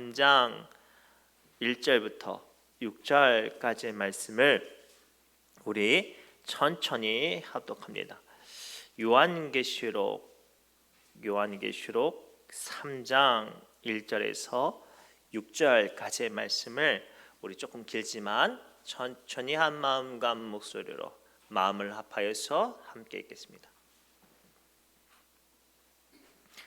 3장 1절부터 6절까지의 말씀을 우리 천천히 합독합니다. 요한계시록 3장 1절에서 6절까지의 말씀을 우리 조금 길지만 천천히 한 마음과 한 목소리로 마음을 합하여서 함께 읽겠습니다.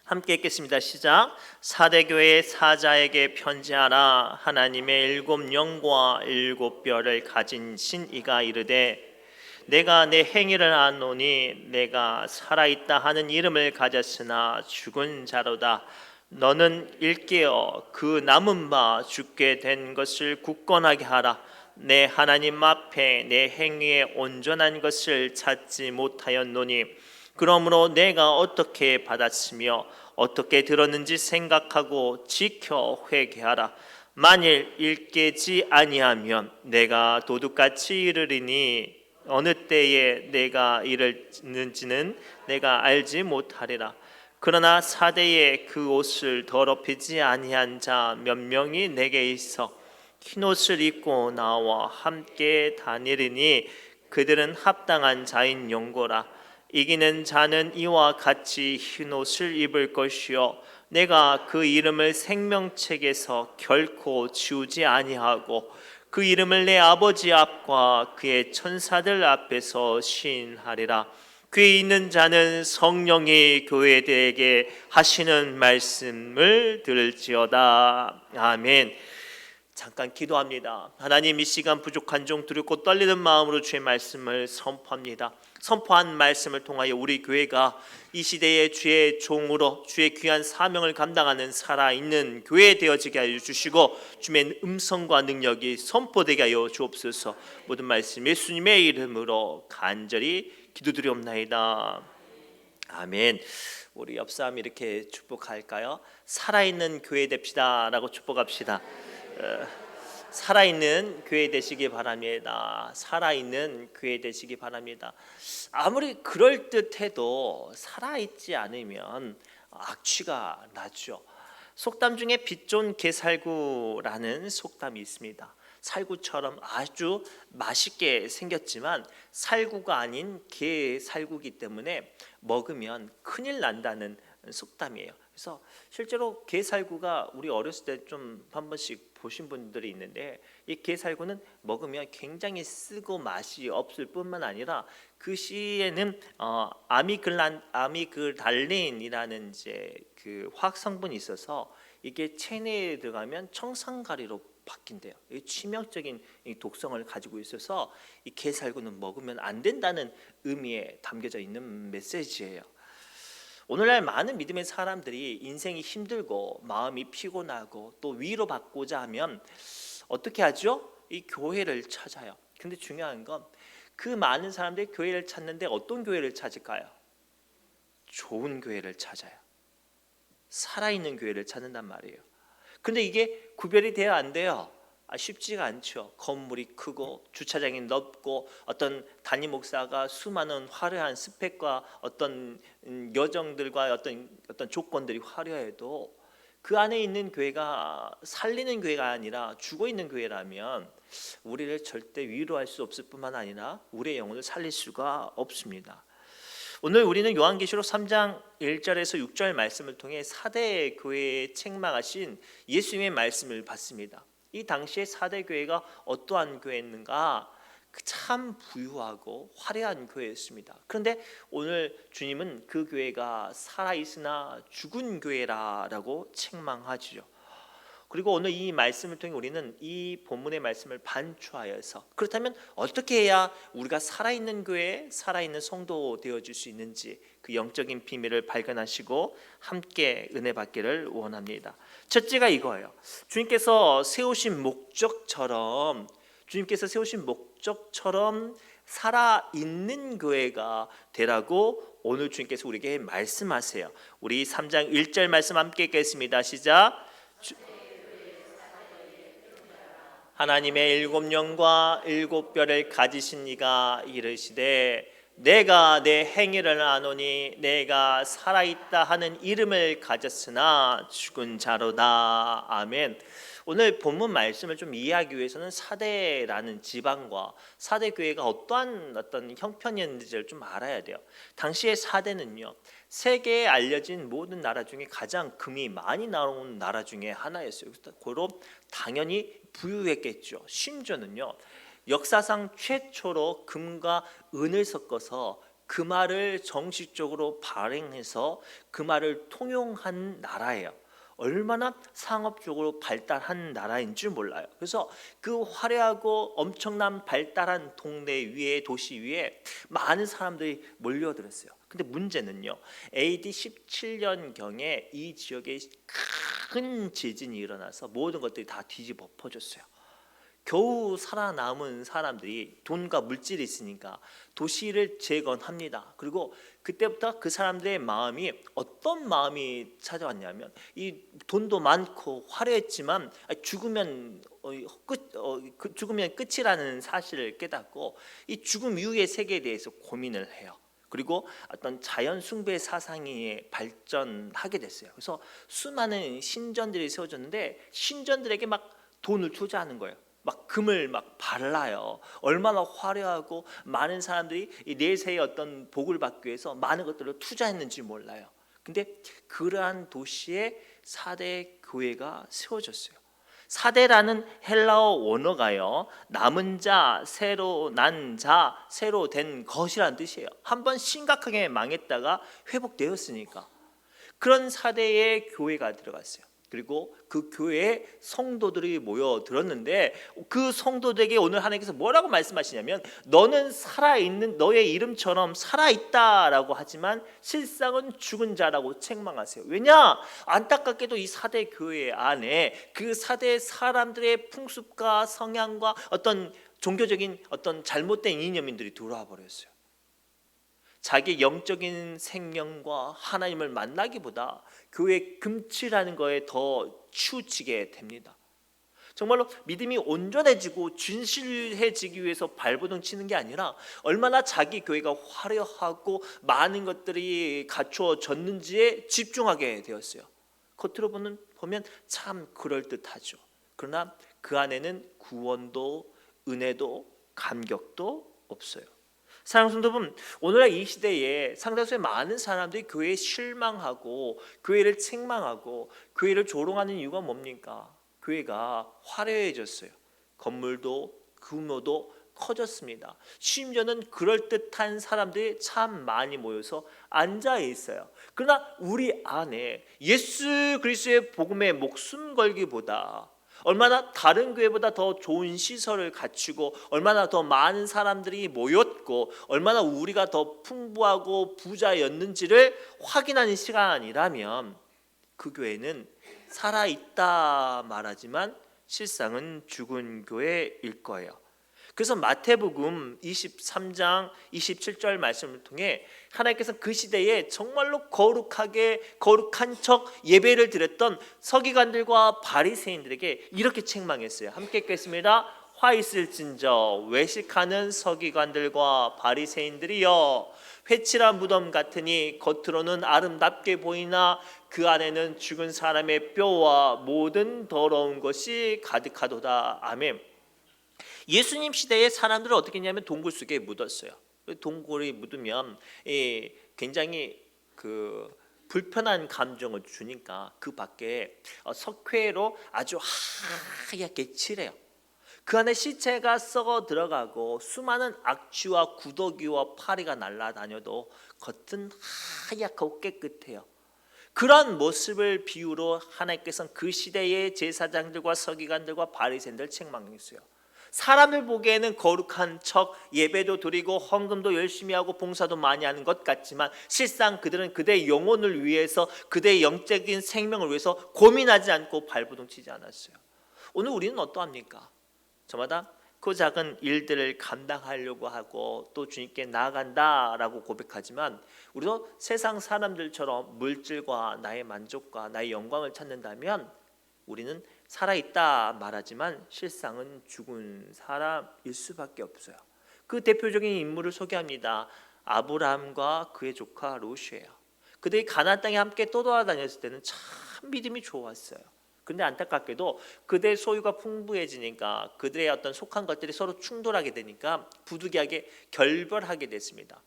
함께 읽겠습니다. 시작. 사대교회 사자에게 편지하라. 하나님의 7 영과 7 뼈를 가진 신이가 이르되 내가 내 행위를 아노니 내가 살아있다 하는 이름을 가졌으나 죽은 자로다. 너는 일깨어 그 남은 바 죽게 된 것을 굳건하게 하라. 내 하나님 앞에 내 행위에 온전한 것을 찾지 못하였노니 그러므로 내가 어떻게 받았으며 어떻게 들었는지 생각하고 지켜 회개하라. 만일 일깨지 아니하면 내가 도둑같이 이르리니 어느 때에 내가 이르는지는 내가 알지 못하리라. 그러나 사대에 그 옷을 더럽히지 아니한 자 몇 명이 내게 있어 흰 옷을 입고 나와 함께 다니리니 그들은 합당한 자인 용고라. 이기는 자는 이와 같이 흰 옷을 입을 것이요 내가 그 이름을 생명책에서 결코 지우지 아니하고 그 이름을 내 아버지 앞과 그의 천사들 앞에서 시인하리라. 귀 있는 자는 성령이 교회들에게 하시는 말씀을 들을지어다. 아멘. 잠깐 기도합니다. 하나님, 이 시간 부족한 종 두렵고 떨리는 마음으로 주의 말씀을 선포합니다. 선포한 말씀을 통하여 우리 교회가 이 시대의 주의 종으로 주의 귀한 사명을 감당하는 살아있는 교회 되어지게 하여 주시고 주의 음성과 능력이 선포되게 하여 주옵소서. 모든 말씀 예수님의 이름으로 간절히 기도드리옵나이다. 아멘. 우리 옆사람 이렇게 축복할까요? 살아있는 교회 됩시다 라고 축복합시다. 살아있는 교회 되시기 바랍니다. 살아있는 교회 되시기 바랍니다. 아무리 그럴듯해도 살아있지 않으면 악취가 나죠. 속담 중에 빛 좋은 게살구라는 속담이 있습니다. 살구처럼 아주 맛있게 생겼지만 살구가 아닌 게살구기 때문에 먹으면 큰일 난다는 속담이에요. 그래서 실제로 게살구가 우리 어렸을 때 좀 한 번씩 보신 분들이 있는데 이 게살구는 먹으면 굉장히 쓰고 맛이 없을 뿐만 아니라 그 씨에는 아미글달린이라는 이제 그 화학 성분이 있어서 이게 체내에 들어가면 청산가리로 바뀐대요. 이 치명적인 독성을 가지고 있어서 이 게살구는 먹으면 안 된다는 의미에 담겨져 있는 메시지예요. 오늘날 많은 믿음의 사람들이 인생이 힘들고 마음이 피곤하고 또 위로받고자 하면 어떻게 하죠? 이 교회를 찾아요. 근데 중요한 건 그 많은 사람들이 교회를 찾는데 어떤 교회를 찾을까요? 좋은 교회를 찾아요. 살아있는 교회를 찾는단 말이에요. 근데 이게 구별이 돼야 안 돼요. 쉽지가 않죠. 건물이 크고 주차장이 넓고 어떤 담임 목사가 수많은 화려한 스펙과 어떤 여정들과 어떤 조건들이 화려해도 그 안에 있는 교회가 살리는 교회가 아니라 죽어 있는 교회라면 우리를 절대 위로할 수 없을 뿐만 아니라 우리의 영혼을 살릴 수가 없습니다. 오늘 우리는 요한계시록 3장 1절에서 6절 말씀을 통해 사대 교회에 책망하신 예수님의 말씀을 봤습니다. 이 당시에 사대 교회가 어떠한 교회였는가? 참 부유하고 화려한 교회였습니다. 그런데 오늘 주님은 그 교회가 살아있으나 죽은 교회라고 책망하죠. 그리고 오늘 이 말씀을 통해 우리는 이 본문의 말씀을 반추하여서 그렇다면 어떻게 해야 우리가 살아있는 교회, 살아있는 성도 되어줄 수 있는지 그 영적인 비밀을 발견하시고 함께 은혜 받기를 원합니다. 첫째가 이거예요. 주님께서 세우신 목적처럼 살아있는 교회가 되라고 오늘 주님께서 우리에게 말씀하세요. 우리 3장 1절 말씀 함께 읽겠습니다. 시작. 하나님의 7 영과 7 뼈를 가지신 이가 이르시되 내가 내 행위를 아노니 내가 살아있다 하는 이름을 가졌으나 죽은 자로다. 아멘. 오늘 본문 말씀을 좀 이해하기 위해서는 사대라는 지방과 사대 교회가 어떠한 어떤 형편이었는지를 좀 알아야 돼요. 당시의 사대는요, 세계에 알려진 모든 나라 중에 가장 금이 많이 나오는 나라 중에 하나였어요. 그로 당연히 부유했겠죠. 심지어는요, 역사상 최초로 금과 은을 섞어서 금화를 정식적으로 발행해서 금화를 통용한 나라예요. 얼마나 상업적으로 발달한 나라인 줄 몰라요. 그래서 그 화려하고 엄청난 발달한 동네 위에, 도시 위에 많은 사람들이 몰려들었어요. 근데 문제는요, AD 17년경에 이 지역에 큰 지진이 일어나서 모든 것들이 다 뒤집어 엎어졌어요. 겨우 살아남은 사람들이 돈과 물질이 있으니까 도시를 재건합니다. 그리고 그때부터 그 사람들의 마음이 어떤 마음이 찾아왔냐면, 이 돈도 많고 화려했지만 죽으면 죽으면 끝이라는 사실을 깨닫고 이 죽음 이후의 세계에 대해서 고민을 해요. 그리고 어떤 자연 숭배 사상이 발전하게 됐어요. 그래서 수많은 신전들이 세워졌는데 신전들에게 막 돈을 투자하는 거예요. 막 금을 막 발라요. 얼마나 화려하고 많은 사람들이 이 내세의 어떤 복을 받기 위해서 많은 것들을 투자했는지 몰라요. 근데 그러한 도시에 사대 교회가 세워졌어요. 사대라는 헬라어 원어가요, 남은 자, 새로 난 자, 새로 된 것이라는 뜻이에요. 한번 심각하게 망했다가 회복되었으니까 그런 사대의 교회가 들어갔어요. 그리고 그 교회에 성도들이 모여들었는데, 그 성도들에게 오늘 하나님께서 뭐라고 말씀하시냐면, 너는 살아있는, 너의 이름처럼 살아있다라고 하지만 실상은 죽은 자라고 책망하세요. 왜냐? 안타깝게도 이 사대 교회 안에 그 사대 사람들의 풍습과 성향과 어떤 종교적인 어떤 잘못된 이념들이 들어와 버렸어요. 자기 영적인 생명과 하나님을 만나기보다 교회 금치라는 거에 더 치우치게 됩니다. 정말로 믿음이 온전해지고 진실해지기 위해서 발버둥 치는 게 아니라 얼마나 자기 교회가 화려하고 많은 것들이 갖추어졌는지에 집중하게 되었어요. 겉으로 보면 참 그럴듯하죠. 그러나 그 안에는 구원도 은혜도 감격도 없어요. 사랑하는 성도 여러분, 오늘날 이 시대에 상당수의 많은 사람들이 교회에 실망하고 교회를 책망하고 교회를 조롱하는 이유가 뭡니까? 교회가 화려해졌어요. 건물도 규모도 커졌습니다. 심지어는 그럴듯한 사람들이 참 많이 모여서 앉아 있어요. 그러나 우리 안에 예수 그리스도의 복음에 목숨 걸기보다 얼마나 다른 교회보다 더 좋은 시설을 갖추고 얼마나 더 많은 사람들이 모였고 얼마나 우리가 더 풍부하고 부자였는지를 확인하는 시간이라면 그 교회는 살아있다 말하지만 실상은 죽은 교회일 거예요. 그래서 마태복음 23장 27절 말씀을 통해 하나님께서 그 시대에 정말로 거룩한 척 예배를 드렸던 서기관들과 바리새인들에게 이렇게 책망했어요. 함께 읽겠습니다. 화 있을진저 외식하는 서기관들과 바리새인들이여, 회칠한 무덤 같으니 겉으로는 아름답게 보이나 그 안에는 죽은 사람의 뼈와 모든 더러운 것이 가득하도다. 아멘. 예수님 시대의 사람들은 어떻게 했냐면 동굴 속에 묻었어요. 동굴이 묻으면 굉장히 불편한 감정을 주니까 그 밖에 석회로 아주 하얗게 칠해요. 그 안에 시체가 썩어 들어가고 수많은 악취와 구더기와 파리가 날아다녀도 겉은 하얗고 깨끗해요. 그런 모습을 비유로 하나님께서는 그 시대의 제사장들과 서기관들과 바리새인들을 책망했어요. 사람을 보기에는 거룩한 척 예배도 드리고 헌금도 열심히 하고 봉사도 많이 하는 것 같지만 실상 그들은 그대의 영혼을 위해서, 그대의 영적인 생명을 위해서 고민하지 않고 발버둥 치지 않았어요. 오늘 우리는 어떠합니까? 저마다 그 작은 일들을 감당하려고 하고 또 주님께 나아간다라고 고백하지만 우리도 세상 사람들처럼 물질과 나의 만족과 나의 영광을 찾는다면 우리는 살아있다 말하지만 실상은 죽은 사람일 수밖에 없어요. 그 대표적인 인물을 소개합니다. 아브라함과 그의 조카 롯이에요. 그들이 가나안 땅에 함께 떠돌아다녔을 때는 참 믿음이 좋았어요. 근데 안타깝게도 그들의 소유가 풍부해지니까 그들의 어떤 속한 것들이 서로 충돌하게 되니까 부득이하게 결별하게 됐습니다.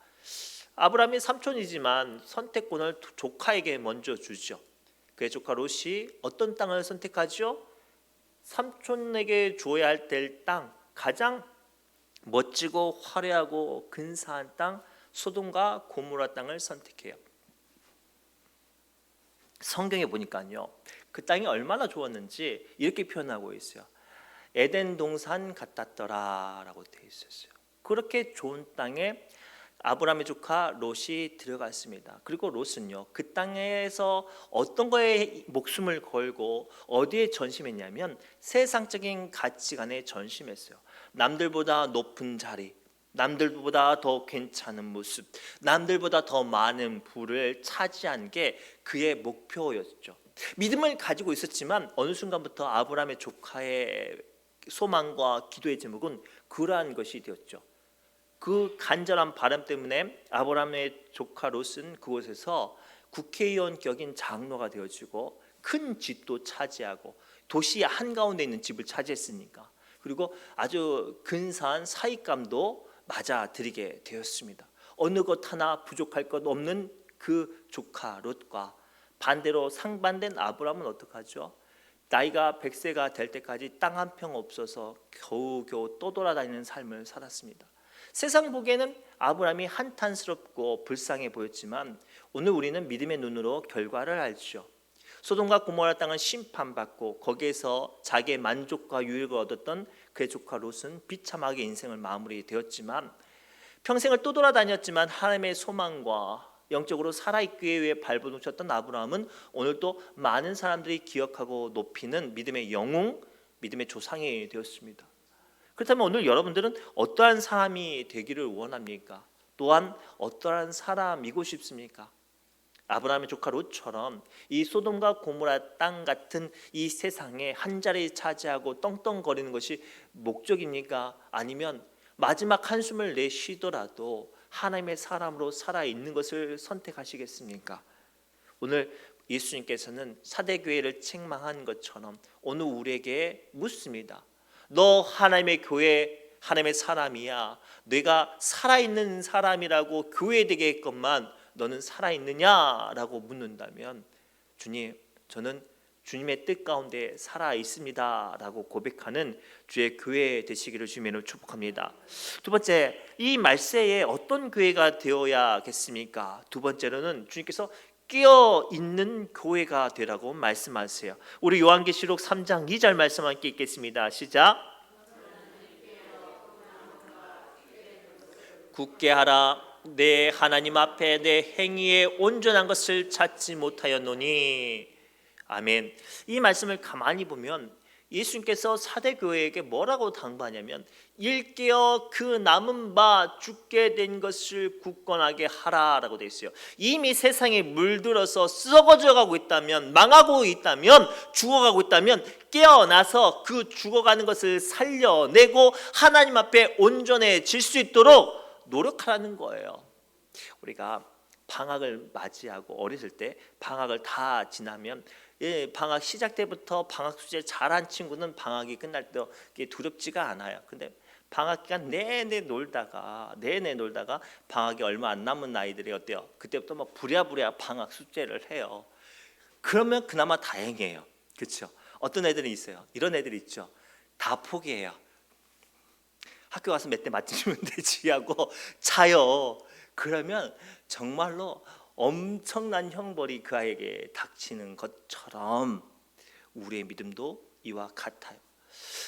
아브라함이 삼촌이지만 선택권을 조카에게 먼저 주죠. 그의 조카 롯이 어떤 땅을 선택하죠? 삼촌에게 줘야 할 땅, 가장 멋지고 화려하고 근사한 땅, 소돔과 고모라 땅을 선택해요. 성경에 보니까요, 그 땅이 얼마나 좋았는지 이렇게 표현하고 있어요. 에덴 동산 같았더라라고 되어 있었어요. 그렇게 좋은 땅에 아브라함의 조카 롯이 들어갔습니다. 그리고 롯은요, 그 땅에서 어떤 거에 목숨을 걸고 어디에 전심했냐면 세상적인 가치관에 전심했어요. 남들보다 높은 자리, 남들보다 더 괜찮은 모습, 남들보다 더 많은 부를 차지한 게 그의 목표였죠. 믿음을 가지고 있었지만 어느 순간부터 아브라함의 조카의 소망과 기도의 제목은 그러한 것이 되었죠. 그 간절한 바람 때문에 아브라함의 조카 롯은 그곳에서 국회의원 격인 장로가 되어지고 큰 집도 차지하고 도시 한가운데 있는 집을 차지했으니까, 그리고 아주 근사한 사익감도 맞아들이게 되었습니다. 어느 것 하나 부족할 것 없는 그 조카 롯과 반대로 상반된 아브라함은 어떡하죠? 나이가 100세가 될 때까지 땅 한 평 없어서 겨우겨우 떠돌아다니는 삶을 살았습니다. 세상 보기에는 아브라함이 한탄스럽고 불쌍해 보였지만 오늘 우리는 믿음의 눈으로 결과를 알죠. 소돔과 고모라 땅은 심판받고 거기에서 자기의 만족과 유익을 얻었던 그의 조카 롯은 비참하게 인생을 마무리되었지만, 평생을 떠돌아다녔지만 하나님의 소망과 영적으로 살아있기 위해 발버둥쳤던 아브라함은 오늘도 많은 사람들이 기억하고 높이는 믿음의 영웅, 믿음의 조상이 되었습니다. 그렇다면 오늘 여러분들은 어떠한 사람이 되기를 원합니까? 또한 어떠한 사람이고 싶습니까? 아브라함의 조카 롯처럼 이 소돔과 고모라 땅 같은 이 세상에 한 자리 차지하고 떵떵거리는 것이 목적입니까? 아니면 마지막 한숨을 내쉬더라도 하나님의 사람으로 살아있는 것을 선택하시겠습니까? 오늘 예수님께서는 사대교회를 책망한 것처럼 오늘 우리에게 묻습니다. 너 하나님의 교회, 하나님의 사람이야. 내가 살아있는 사람이라고 교회 되겠건만 너는 살아있느냐라고 묻는다면, 주님, 저는 주님의 뜻 가운데 살아있습니다 라고 고백하는 주의 교회 되시기를 주님으로 축복합니다. 두 번째, 이 말세에 어떤 교회가 되어야겠습니까? 두 번째로는 주님께서 깨어있는 교회가 되라고 말씀하세요. 우리 요한계시록 3장 2절 말씀 함께 읽겠습니다. 시작. 굳게 하라. 내 하나님 앞에 내 행위에 온전한 것을 찾지 못하였노니. 아멘. 이 말씀을 가만히 보면 예수님께서 사대교회에게 뭐라고 당부하냐면, 일깨어 그 남은 바 죽게 된 것을 굳건하게 하라라고 되어 있어요. 이미 세상에 물들어서 썩어져가고 있다면, 망하고 있다면, 죽어가고 있다면 깨어나서 그 죽어가는 것을 살려내고 하나님 앞에 온전해질 수 있도록 노력하라는 거예요. 우리가 방학을 맞이하고 어렸을 때 방학을 다 지나면, 방학 시작 때부터 방학 숙제 잘한 친구는 방학이 끝날 때 두렵지가 않아요. 근데 방학 기간 내내 놀다가 방학이 얼마 안 남은 아이들이 어때요? 그때부터 막 부랴부랴 방학 숙제를 해요. 그러면 그나마 다행이에요. 그렇죠? 어떤 애들이 있어요. 이런 애들이 있죠. 다 포기해요. 학교 가서 몇 대 맞추면 되지 하고 자요. 그러면 정말로 엄청난 형벌이 그 아이에게 닥치는 것처럼 우리의 믿음도 이와 같아요.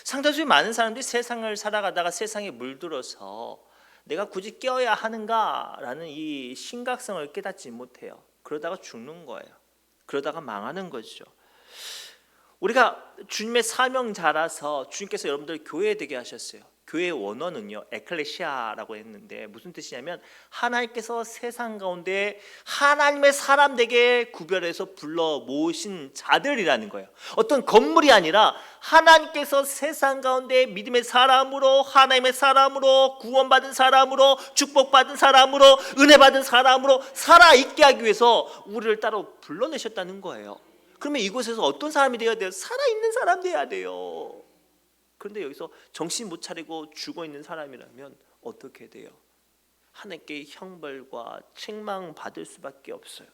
상당수 많은 사람들이 세상을 살아가다가 세상에 물들어서 내가 굳이 깨어야 하는가라는 이 심각성을 깨닫지 못해요. 그러다가 죽는 거예요. 그러다가 망하는 거죠. 우리가 주님의 사명자라서 주님께서 여러분들 교회 되게 하셨어요. 교회의 원어는요 에클레시아라고 했는데 무슨 뜻이냐면 하나님께서 세상 가운데 하나님의 사람되게 구별해서 불러 모으신 자들이라는 거예요. 어떤 건물이 아니라 하나님께서 세상 가운데 믿음의 사람으로, 하나님의 사람으로, 구원받은 사람으로, 축복받은 사람으로, 은혜받은 사람으로 살아있게 하기 위해서 우리를 따로 불러내셨다는 거예요. 그러면 이곳에서 어떤 사람이 되어야 돼요? 살아있는 사람 되어야 돼요. 그런데 여기서 정신 못 차리고 죽어있는 사람이라면 어떻게 돼요? 하나님께 형벌과 책망받을 수밖에 없어요.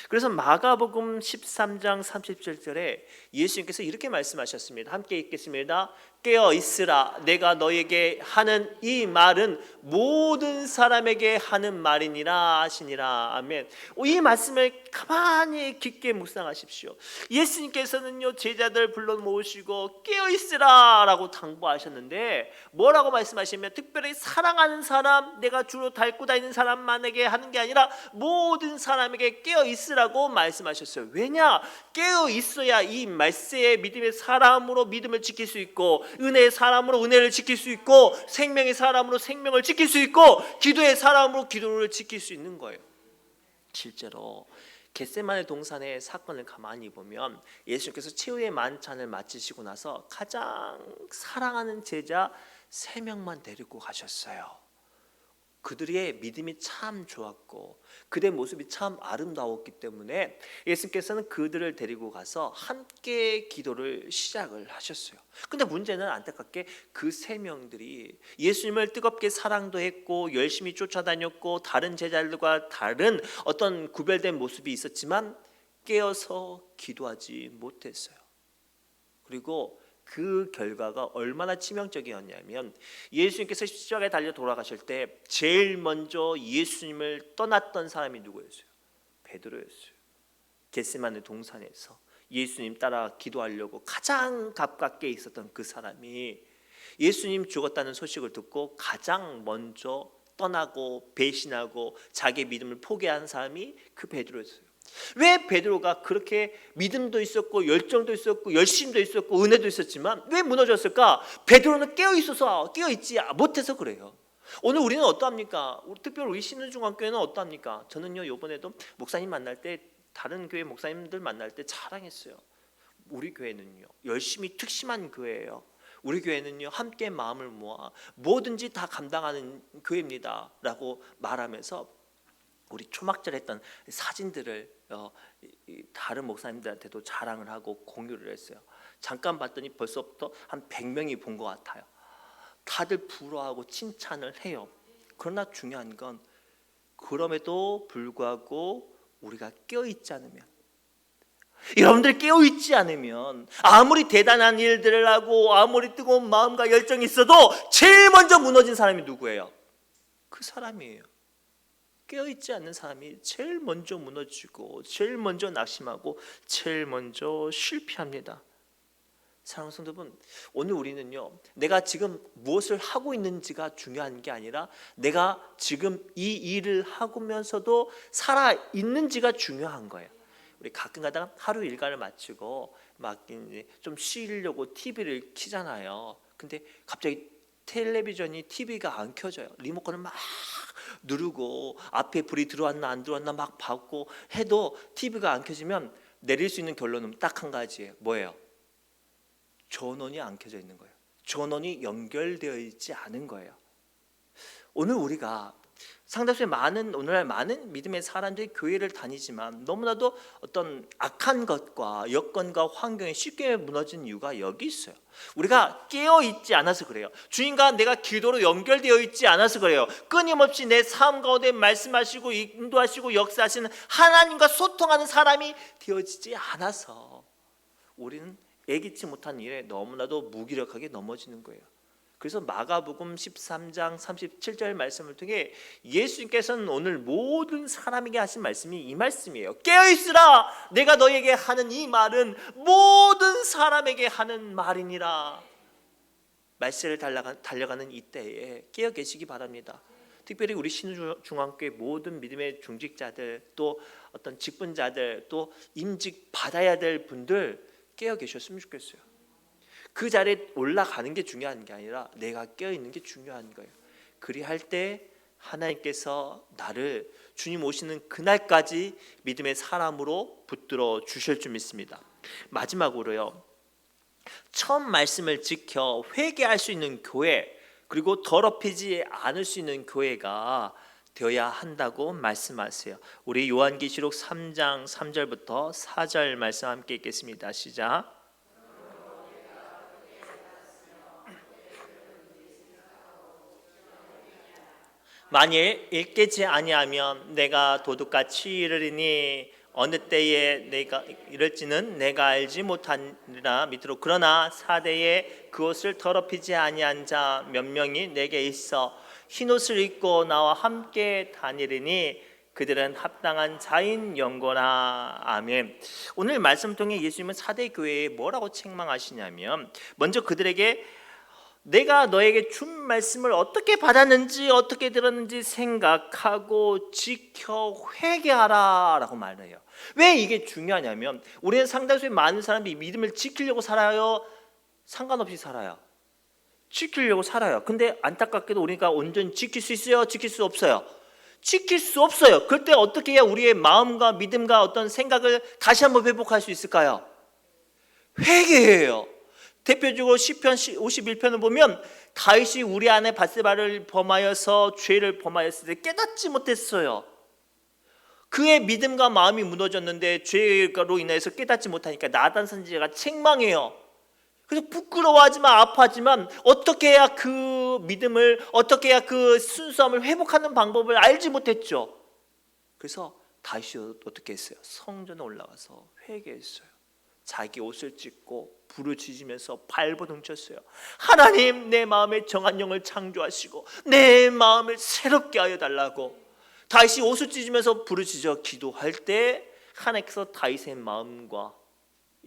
그래서 마가복음 13장 37절에 예수님께서 이렇게 말씀하셨습니다. 함께 읽겠습니다. 깨어 있으라. 내가 너에게 하는 이 말은 모든 사람에게 하는 말이니라 하시니라. 아멘. 이 말씀을 가만히 깊게 묵상하십시오. 예수님께서는요 제자들 불러 모으시고 깨어 있으라 라고 당부하셨는데 뭐라고 말씀하시면 특별히 사랑하는 사람, 내가 주로 닮고 다니는 사람만에게 하는 게 아니라 모든 사람에게 깨어 있으라고 말씀하셨어요. 왜냐? 깨어 있어야 이 말세의 믿음의 사람으로 믿음을 지킬 수 있고, 은혜의 사람으로 은혜를 지킬 수 있고, 생명의 사람으로 생명을 지킬 수 있고, 기도의 사람으로 기도를 지킬 수 있는 거예요. 실제로 겟세마네 동산의 사건을 가만히 보면 예수님께서 최후의 만찬을 마치시고 나서 가장 사랑하는 제자 3명만 데리고 가셨어요. 그들의 믿음이 참 좋았고 그들의 모습이 참 아름다웠기 때문에 예수님께서는 그들을 데리고 가서 함께 기도를 시작을 하셨어요. 근데 문제는 안타깝게 그 3명들이 예수님을 뜨겁게 사랑도 했고 열심히 쫓아다녔고 다른 제자들과 다른 어떤 구별된 모습이 있었지만 깨어서 기도하지 못했어요. 그리고 그 결과가 얼마나 치명적이었냐면 예수님께서 십자가에 달려 돌아가실 때 제일 먼저 예수님을 떠났던 사람이 누구였어요? 베드로였어요. 겟세마네 동산에서 예수님 따라 기도하려고 가장 가깝게 있었던 그 사람이 예수님 죽었다는 소식을 듣고 가장 먼저 떠나고 배신하고 자기의 믿음을 포기한 사람이 그 베드로였어요. 왜 베드로가 그렇게 믿음도 있었고 열정도 있었고 열심도 있었고 은혜도 있었지만 왜 무너졌을까? 베드로는 깨어있어서 깨어있지 못해서 그래요. 오늘 우리는 어떠합니까? 특별히 우리 신흥중앙교회는 어떠합니까? 저는요 이번에도 목사님 만날 때 다른 교회 목사님들 만날 때 자랑했어요. 우리 교회는요 열심히 특심한 교회예요. 우리 교회는요 함께 마음을 모아 뭐든지 다 감당하는 교회입니다 라고 말하면서 우리 초막절 했던 사진들을 다른 목사님들한테도 자랑을 하고 공유를 했어요. 잠깐 봤더니 벌써부터 한 100명이 본 것 같아요. 다들 부러워하고 칭찬을 해요. 그러나 중요한 건 그럼에도 불구하고 우리가 깨어있지 않으면, 여러분들 깨어있지 않으면 아무리 대단한 일들을 하고 아무리 뜨거운 마음과 열정이 있어도 제일 먼저 무너진 사람이 누구예요? 그 사람이에요. 깨어있지 않는 사람이 제일 먼저 무너지고 제일 먼저 낙심하고 제일 먼저 실패합니다. 사랑하는 성도분, 오늘 우리는요 내가 지금 무엇을 하고 있는지가 중요한 게 아니라 내가 지금 이 일을 하면서도 살아있는지가 중요한 거예요. 우리 가끔 가다가 하루 일과를 마치고 막 좀 쉬려고 TV를 켜잖아요. 근데 갑자기 텔레비전이 TV가 안 켜져요. 리모컨을 막 누르고 앞에 불이 들어왔나 안 들어왔나 막 받고 해도 TV가 안 켜지면 내릴 수 있는 결론은 딱 한 가지예요. 뭐예요? 전원이 안 켜져 있는 거예요. 전원이 연결되어 있지 않은 거예요. 오늘 우리가 상당수의 오늘날 많은 믿음의 사람들이 교회를 다니지만 너무나도 어떤 악한 것과 여건과 환경에 쉽게 무너진 이유가 여기 있어요. 우리가 깨어있지 않아서 그래요. 주님과 내가 기도로 연결되어 있지 않아서 그래요. 끊임없이 내 삶 가운데 말씀하시고 인도하시고 역사하시는 하나님과 소통하는 사람이 되어지지 않아서 우리는 예기치 못한 일에 너무나도 무기력하게 넘어지는 거예요. 그래서 마가복음 13장 37절 말씀을 통해 예수님께서는 오늘 모든 사람에게 하신 말씀이 이 말씀이에요. 깨어있으라. 내가 너에게 하는 이 말은 모든 사람에게 하는 말이니라. 말세를 달려가는 이때에 깨어 계시기 바랍니다. 특별히 우리 신중앙교회 모든 믿음의 중직자들, 또 어떤 직분자들, 또 임직 받아야 될 분들 깨어 계셨으면 좋겠어요. 그 자리에 올라가는 게 중요한 게 아니라 내가 깨어있는 게 중요한 거예요. 그리할 때 하나님께서 나를 주님 오시는 그날까지 믿음의 사람으로 붙들어 주실 줄 믿습니다. 마지막으로요, 처음 말씀을 지켜 회개할 수 있는 교회, 그리고 더럽히지 않을 수 있는 교회가 되어야 한다고 말씀하세요. 우리 요한계시록 3장 3절부터 4절 말씀 함께 읽겠습니다. 시작. 만일 깨지 아니하면 내가 도둑같이 이르리니 어느 때에 내가 이럴지는 내가 알지 못하니라. 밑으로 그러나 사대에 그옷을 더럽히지 아니한 자 몇 명이 내게 있어 흰옷을 입고 나와 함께 다니리니 그들은 합당한 자인 영거나. 아멘. 오늘 말씀 통해 예수님은 사대 교회에 뭐라고 책망하시냐면, 먼저 그들에게 내가 너에게 준 말씀을 어떻게 받았는지 어떻게 들었는지 생각하고 지켜 회개하라 라고 말해요. 왜 이게 중요하냐면, 우리는 상당수의 많은 사람들이 믿음을 지키려고 살아요? 상관없이 살아요? 지키려고 살아요. 근데 안타깝게도 우리가 온전히 지킬 수 있어요? 지킬 수 없어요? 지킬 수 없어요. 그때 어떻게 해야 우리의 마음과 믿음과 어떤 생각을 다시 한번 회복할 수 있을까요? 회개해요. 대표적으로 시편 51편을 보면 다윗이 우리 아내 밧세바를 범하여서 죄를 범하였을 때 깨닫지 못했어요. 그의 믿음과 마음이 무너졌는데 죄로 인해서 깨닫지 못하니까 나단 선지자가 책망해요. 그래서 부끄러워하지만 아파하지만 어떻게 해야 그 믿음을, 어떻게 해야 그 순수함을 회복하는 방법을 알지 못했죠. 그래서 다윗이 어떻게 했어요? 성전에 올라가서 회개했어요. 자기 옷을 찢고 부르짖으면서 발버둥 쳤어요. 하나님, 내 마음에 정한 영을 창조하시고 내 마음을 새롭게 하여 달라고. 다윗이 옷을 찢으면서 부르짖어 기도할 때 하나님께서 다윗의 마음과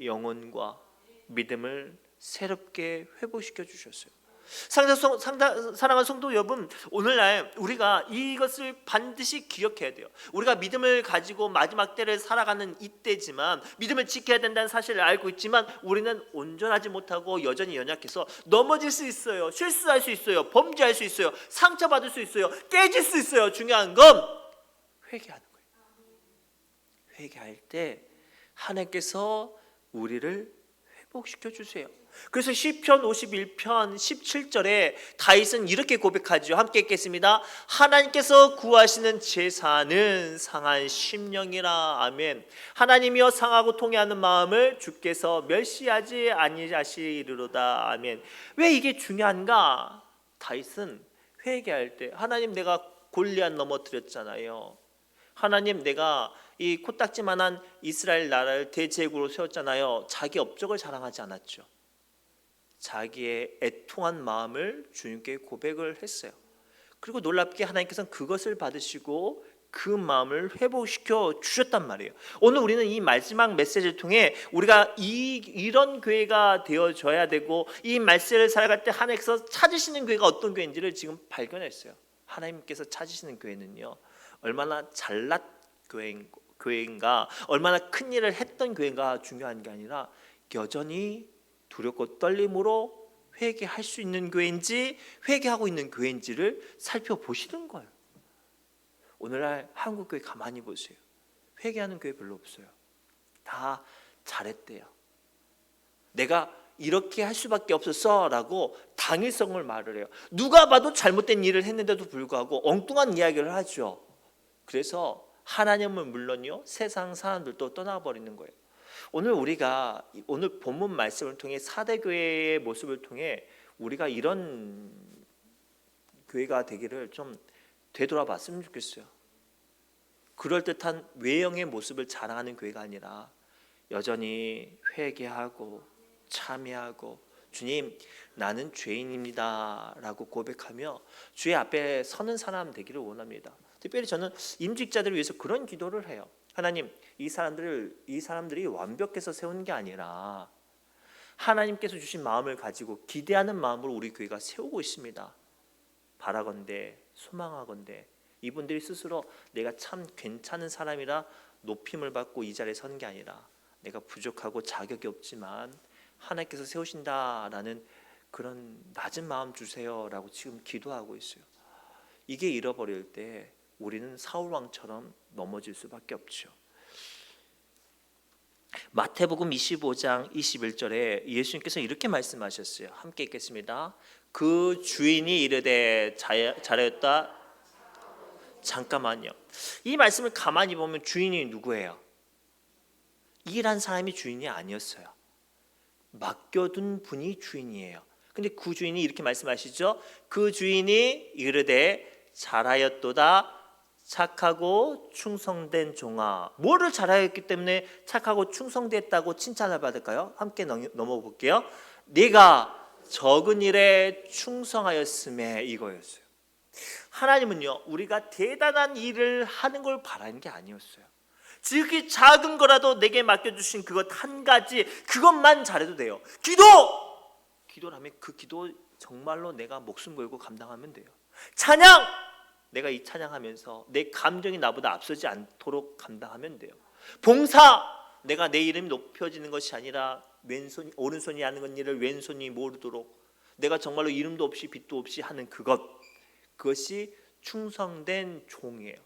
영혼과 믿음을 새롭게 회복시켜 주셨어요. 사랑하는 성도 여러분, 오늘날 우리가 이것을 반드시 기억해야 돼요. 우리가 믿음을 가지고 마지막 때를 살아가는 이때지만, 믿음을 지켜야 된다는 사실을 알고 있지만 우리는 온전하지 못하고 여전히 연약해서 넘어질 수 있어요. 실수할 수 있어요. 범죄할 수 있어요. 상처받을 수 있어요. 깨질 수 있어요. 중요한 건 회개하는 거예요. 회개할 때 하나님께서 우리를 회복시켜 주세요. 그래서 시편 51편 17절에 다윗은 이렇게 고백하죠. 함께 읽겠습니다. 하나님께서 구하시는 제사는 상한 심령이라. 아멘. 하나님이여 상하고 통회하는 마음을 주께서 멸시하지 아니하시리로다. 아멘. 왜 이게 중요한가? 다윗은 회개할 때, 하나님, 내가 골리앗 넘어뜨렸잖아요. 하나님, 내가 이 코딱지만한 이스라엘 나라를 대제국으로 세웠잖아요. 자기 업적을 자랑하지 않았죠. 자기의 애통한 마음을 주님께 고백을 했어요. 그리고 놀랍게 하나님께서는 그것을 받으시고 그 마음을 회복시켜 주셨단 말이에요. 오늘 우리는 이 마지막 메시지를 통해 우리가 이런 교회가 되어져야 되고, 이 말씀을 살아갈 때 하나님께서 찾으시는 교회가 어떤 교회인지를 지금 발견했어요. 하나님께서 찾으시는 교회는요, 얼마나 잘난 교회인가, 얼마나 큰 일을 했던 교회가 중요한 게 아니라 여전히 두렵고 떨림으로 회개할 수 있는 교회인지 회개하고 있는 교회인지를 살펴보시는 거예요. 오늘날 한국교회 가만히 보세요. 회개하는 교회 별로 없어요. 다 잘했대요. 내가 이렇게 할 수밖에 없었어 라고 당위성을 말을 해요. 누가 봐도 잘못된 일을 했는데도 불구하고 엉뚱한 이야기를 하죠. 그래서 하나님은 물론요, 세상 사람들도 떠나버리는 거예요. 오늘 본문 말씀을 통해 사대교회의 모습을 통해 우리가 이런 교회가 되기를 좀 되돌아봤으면 좋겠어요. 그럴듯한 외형의 모습을 자랑하는 교회가 아니라 여전히 회개하고 참회하고, 주님, 나는 죄인입니다 라고 고백하며 주의 앞에 서는 사람 되기를 원합니다. 특별히 저는 임직자들을 위해서 그런 기도를 해요. 하나님, 이 사람들이 완벽해서 세운 게 아니라 하나님께서 주신 마음을 가지고 기대하는 마음으로 우리 교회가 세우고 있습니다. 바라건대, 소망하건대 이분들이 스스로 내가 참 괜찮은 사람이라 높임을 받고 이 자리에 선 게 아니라 내가 부족하고 자격이 없지만 하나님께서 세우신다라는 그런 낮은 마음 주세요라고 지금 기도하고 있어요. 이게 잃어버릴 때 우리는 사울 왕처럼 넘어질 수밖에 없죠. 마태복음 25장 21절에 예수님께서 이렇게 말씀하셨어요. 함께 읽겠습니다. 그 주인이 이르되 잘하였다. 잠깐만요. 이 말씀을 가만히 보면 주인이 누구예요? 일한 사람이 주인이 아니었어요. 맡겨둔 분이 주인이에요. 근데 그 주인이 이렇게 말씀하시죠. 그 주인이 이르되 잘하였도다. 착하고 충성된 종아. 뭐를 잘하였기 때문에 착하고 충성됐다고 칭찬을 받을까요? 함께 넘어가 볼게요. 네가 적은 일에 충성하였음에, 이거였어요. 하나님은요, 우리가 대단한 일을 하는 걸 바라는 게 아니었어요. 지극히 작은 거라도 내게 맡겨주신 그것 한 가지, 그것만 잘해도 돼요. 기도라면 그 기도 정말로 내가 목숨 걸고 감당하면 돼요. 찬양! 내가 이 찬양하면서 내 감정이 나보다 앞서지 않도록 감당하면 돼요. 봉사! 내가 내 이름이 높여지는 것이 아니라 왼손이 오른손이 하는 일을 왼손이 모르도록 내가 정말로 이름도 없이 빛도 없이 하는 그것이 충성된 종이에요.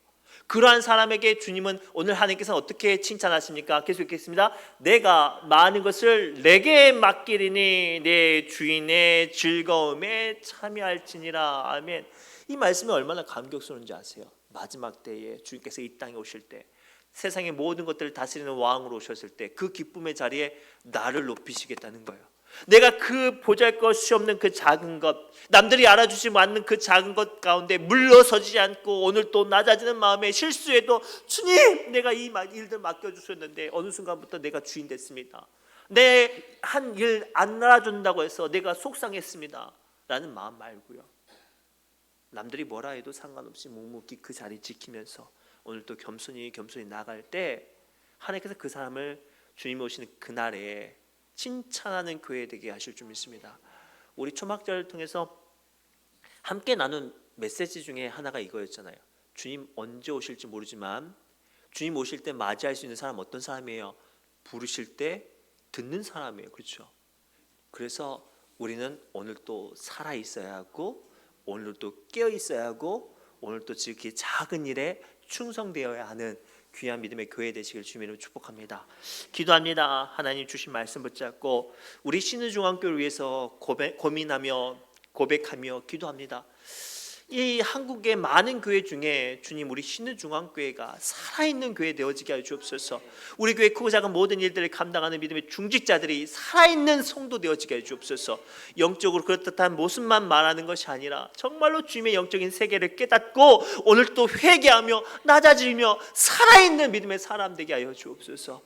그러한 사람에게 주님은 오늘 하나님께서 어떻게 칭찬하십니까? 계속 읽겠습니다. 내가 많은 것을 내게 맡기리니 내 주인의 즐거움에 참여할지니라. 아멘. 이 말씀이 얼마나 감격스러운지 아세요? 마지막 때에 주님께서 이 땅에 오실 때, 세상의 모든 것들을 다스리는 왕으로 오셨을 때 그 기쁨의 자리에 나를 높이시겠다는 거예요. 내가 그 보잘것이 없는 그 작은 것, 남들이 알아주지 않는 그 작은 것 가운데 물러서지 않고 오늘 또 낮아지는 마음에 실수해도 주님, 내가 이 일들 맡겨주셨는데 어느 순간부터 내가 주인 됐습니다. 내 한 일 안 알아준다고 해서 내가 속상했습니다 라는 마음 말고요, 남들이 뭐라 해도 상관없이 묵묵히 그 자리 지키면서 오늘 또 겸손히 나갈 때 하나님께서 그 사람을 주님 오시는 그날에 칭찬하는 교회 되게 하실 줄 믿습니다. 우리 초막절을 통해서 함께 나눈 메시지 중에 하나가 이거였잖아요. 주님 언제 오실지 모르지만 주님 오실 때 맞이할 수 있는 사람 어떤 사람이에요? 부르실 때 듣는 사람이에요. 그렇죠? 그래서 우리는 오늘 또 살아 있어야 하고 오늘 또 깨어 있어야 하고 오늘 또 지극히 작은 일에 충성되어야 하는 귀한 믿음의 교회 되시길 주님으로 축복합니다. 기도합니다. 하나님 주신 말씀 붙잡고 우리 신의중앙교를 위해서 고민하며 고백하며 기도합니다. 이 한국의 많은 교회 중에 주님 우리 신의중앙교회가 살아있는 교회 되어지게 하여 주옵소서. 우리 교회 크고 작은 모든 일들을 감당하는 믿음의 중직자들이 살아있는 성도 되어지게 하여 주옵소서. 영적으로 그렇듯한 모습만 말하는 것이 아니라 정말로 주님의 영적인 세계를 깨닫고 오늘 또 회개하며 낮아지며 살아있는 믿음의 사람 되게 하여 주옵소서.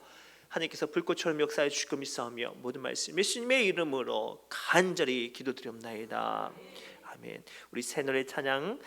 하나님께서 불꽃처럼 역사해 주실 것 믿사오며 모든 말씀 예수님의 이름으로 간절히 기도드리옵나이다. 아멘. 우리 새 노래 찬양